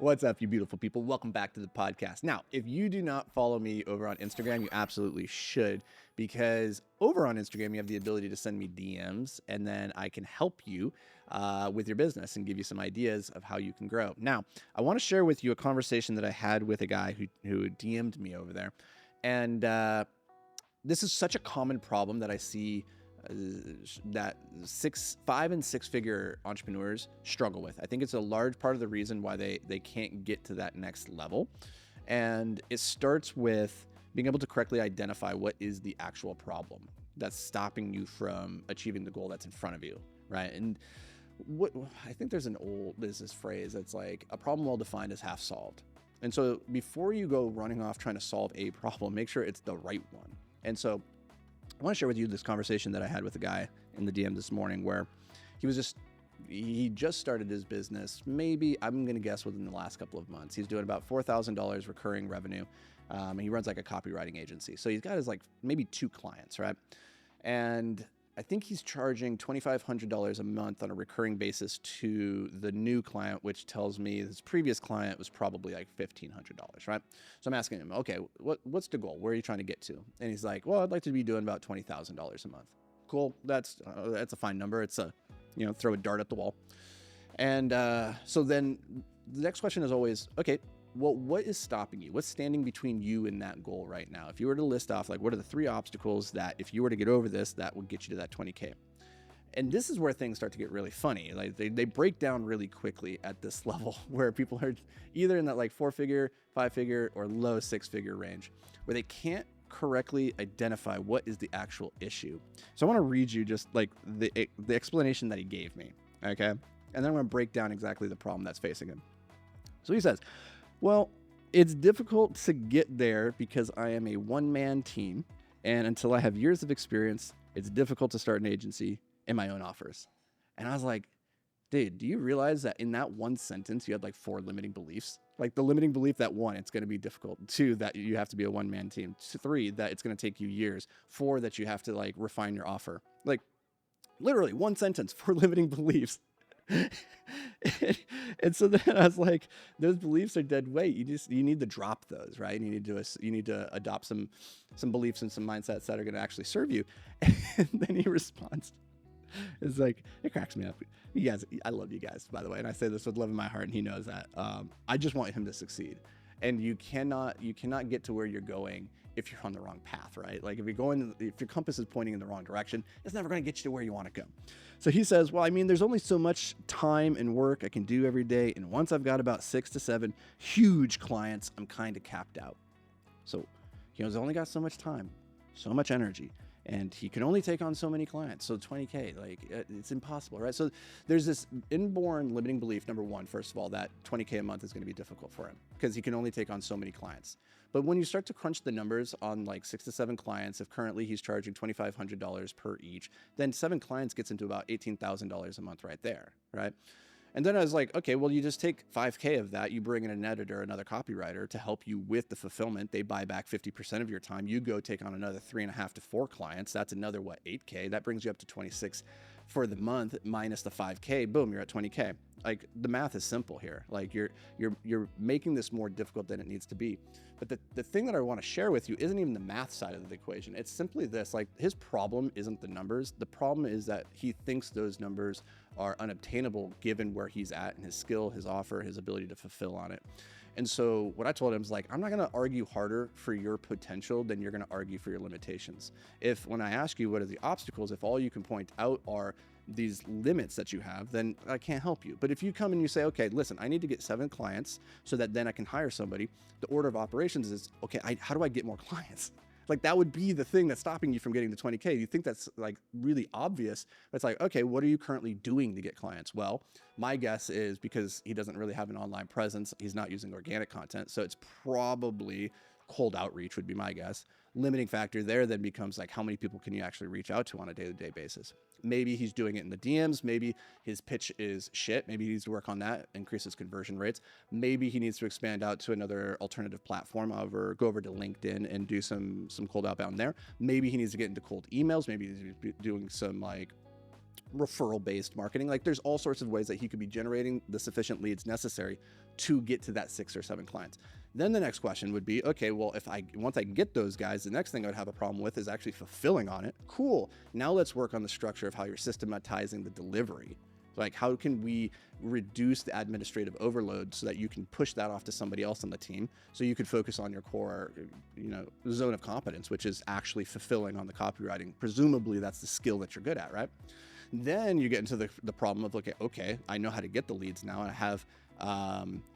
What's up, you beautiful people? Welcome back to the podcast. Now, if you do not follow me over on Instagram, you absolutely should, because over on Instagram, you have the ability to send me DMs, and then I can help you with your business and give you some ideas of how you can grow. Now, I want to share with you a conversation that I had with a guy who DM'd me over there. And this is such a common problem that I see that 5 and 6 figure entrepreneurs struggle with. I think it's a large part of the reason why they can't get to that next level. And it starts with being able to correctly identify what is the actual problem that's stopping you from achieving the goal that's in front of you, right? And what I think there's an old business phrase that's like, a problem well defined is half solved. And so before you go running off trying to solve a problem, make sure it's the right one. And so I want to share with you this conversation that I had with a guy in the DM this morning where he just started his business. Maybe, I'm going to guess, within the last couple of months. He's doing about $4,000 recurring revenue. And he runs like a copywriting agency. So he's got his maybe 2 clients, right? And I think he's charging $2,500 a month on a recurring basis to the new client, which tells me his previous client was probably like $1,500, right? So I'm asking him, okay, what's the goal? Where are you trying to get to? And he's like, well, I'd like to be doing about $20,000 a month. Cool. That's a fine number. It's throw a dart at the wall. And so then the next question is always, okay, well, what is stopping you? What's standing between you and that goal right now? If you were to list off, what are the 3 obstacles that if you were to get over this, that would get you to that 20K? And this is where things start to get really funny. They break down really quickly at this level where people are either in that 4-figure, 5-figure, or low 6-figure range where they can't correctly identify what is the actual issue. So I want to read you just the explanation that he gave me. Okay. And then I'm going to break down exactly the problem that's facing him. So he says, well, it's difficult to get there because I am a one-man team, and until I have years of experience, it's difficult to start an agency in my own offers. And I was like, dude, do you realize that in that one sentence, you had 4 limiting beliefs? The limiting belief that 1, it's going to be difficult. 2, that you have to be a one-man team. 3, that it's going to take you years. 4, that you have to refine your offer. Literally one sentence, 4 limiting beliefs. And so then I was like, those beliefs are dead weight. You need to drop those, right? You need to adopt some beliefs and some mindsets that are going to actually serve you. And then he responds, it's like, it cracks me up. You guys, I love you guys, by the way. And I say this with love in my heart, and he knows that. I just want him to succeed. And you cannot get to where you're going if you're on the wrong path, right? If your compass is pointing in the wrong direction, it's never going to get you to where you want to go. So he says, well, I mean, there's only so much time and work I can do every day. And once I've got about 6 to 7 huge clients, I'm kind of capped out. So he's only got so much time, so much energy, and he can only take on so many clients. So 20K, it's impossible, right? So there's this inborn limiting belief, number 1, first of all, that 20K a month is going to be difficult for him because he can only take on so many clients. But when you start to crunch the numbers on 6 to 7 clients, if currently he's charging $2,500 per each, then 7 clients gets into about $18,000 a month right there, right? And then I was like, okay, well, you just take 5K of that. You bring in an editor, another copywriter to help you with the fulfillment. They buy back 50% of your time. You go take on another 3.5 to 4 clients. That's another, 8K. That brings you up to 26 for the month minus the 5K. Boom, you're at 20K. The math is simple here. You're making this more difficult than it needs to be. But the thing that I want to share with you isn't even the math side of the equation. It's simply this, his problem isn't the numbers. The problem is that he thinks those numbers are unobtainable given where he's at and his skill, his offer, his ability to fulfill on it. And so what I told him is I'm not going to argue harder for your potential than you're going to argue for your limitations. If when I ask you what are the obstacles, if all you can point out are these limits that you have, then I can't help you. But if you come and you say, okay, listen, I need to get 7 clients so that then I can hire somebody, the order of operations is, okay, how do I get more clients? That would be the thing that's stopping you from getting to 20K. You think that's really obvious. But it's okay, what are you currently doing to get clients? Well, my guess is because he doesn't really have an online presence, he's not using organic content. So it's probably cold outreach would be my guess. Limiting factor there then becomes how many people can you actually reach out to on a day-to-day basis? Maybe he's doing it in the DMs. Maybe his pitch is shit. Maybe he needs to work on that, increase his conversion rates. Maybe he needs to expand out to another alternative platform, go over to LinkedIn and do some cold outbound there. Maybe he needs to get into cold emails. Maybe he's doing some referral-based marketing. Like there's all sorts of ways that he could be generating the sufficient leads necessary to get to that 6 or 7 clients. Then the next question would be, okay, well, once I get those guys, the next thing I would have a problem with is actually fulfilling on it. Cool. Now let's work on the structure of how you're systematizing the delivery. Like, how can we reduce the administrative overload so that you can push that off to somebody else on the team, so you could focus on your core, zone of competence, which is actually fulfilling on the copywriting. Presumably that's the skill that you're good at, right? Then you get into the problem of, okay, I know how to get the leads now, and I have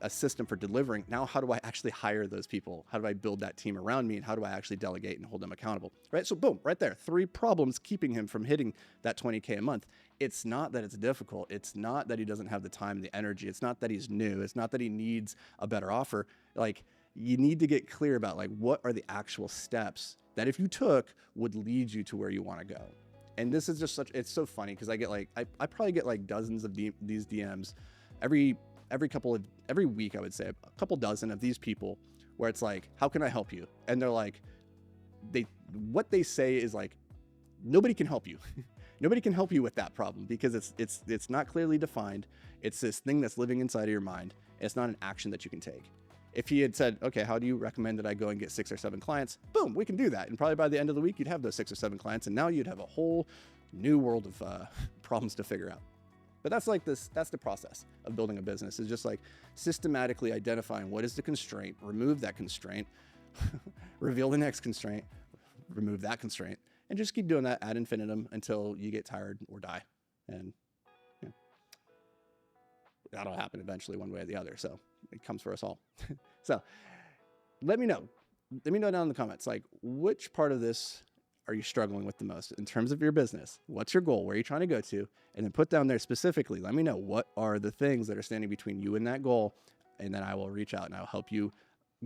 a system for delivering. Now, how do I actually hire those people? How do I build that team around me? And how do I actually delegate and hold them accountable? Right? So boom, right there, 3 problems keeping him from hitting that 20K a month. It's not that it's difficult. It's not that he doesn't have the time, the energy. It's not that he's new. It's not that he needs a better offer. Like, you need to get clear about what are the actual steps that if you took would lead you to where you want to go. And this is just it's so funny because I get I probably get dozens of these DMs every week. I would say a couple dozen of these people where it's like, how can I help you? And they're like, what they say is like, nobody can help you. Nobody can help you with that problem because it's not clearly defined. It's this thing that's living inside of your mind. It's not an action that you can take. If he had said, okay, how do you recommend that I go and get 6 or 7 clients? Boom, we can do that. And probably by the end of the week, you'd have those 6 or 7 clients. And now you'd have a whole new world of problems to figure out. But that's the process of building a business, is just systematically identifying what is the constraint, remove that constraint, reveal the next constraint, remove that constraint, and just keep doing that ad infinitum until you get tired or die. And that'll happen eventually one way or the other. So it comes for us all. So let me know down in the comments, which part of this are you struggling with the most in terms of your business? What's your goal? Where are you trying to go to? And then put down there specifically, let me know what are the things that are standing between you and that goal. And then I will reach out and I'll help you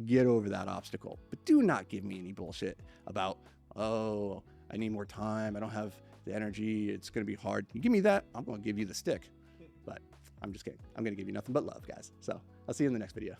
get over that obstacle. But do not give me any bullshit about, oh, I need more time. I don't have the energy. It's going to be hard. You give me that, I'm going to give you the stick. But I'm just kidding. I'm going to give you nothing but love, guys. So I'll see you in the next video.